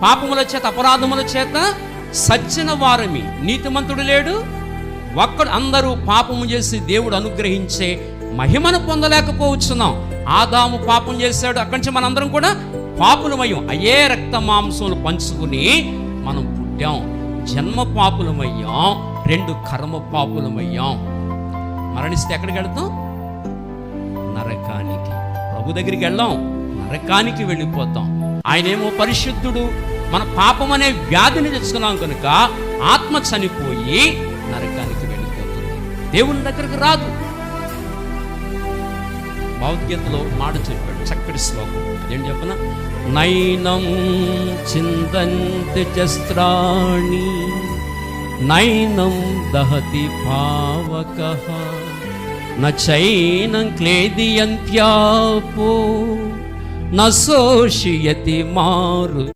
పాపముల చేత అపరాధముల చేత సచ్చిన వారమి. నీతిమంతుడు లేడు ఒక్కడు. అందరూ పాపము చేసి దేవుడు అనుగ్రహించే మహిమను పొందలేకపోవచ్చున్నాం. ఆదాము పాపం చేశాడు, అక్కడి నుంచి మనందరం కూడా పాపులమయ్యాం. అయ్యే రక్త మాంసములు పంచుకుని మనం పుట్టాం. జన్మ పాపులమయ్యాం, 2 కర్మ పాపులమయ్యాం. మరణిస్తే ఎక్కడికి వెళ్తాం? నరకానికి. ప్రభు దగ్గరికి వెళ్ళాం, నరకానికి వెళ్ళిపోతాం. ఆయనేమో పరిశుద్ధుడు. మన పాపం అనే వ్యాధిని తెచ్చుకున్నాం కనుక ఆత్మ చనిపోయి నరకానికి వెళ్ళిపోతుంది, దేవుని దగ్గరికి రాదు. భగవద్గీతలో మాట చెప్పాడు, చక్కటి శ్లోకం. ఏం చెప్పనా? నైనం చిందంతి చస్త్రాణి నైనం దహతి పావకః నైనం క్లేదియంత్యాపో నశోషయతి మారు.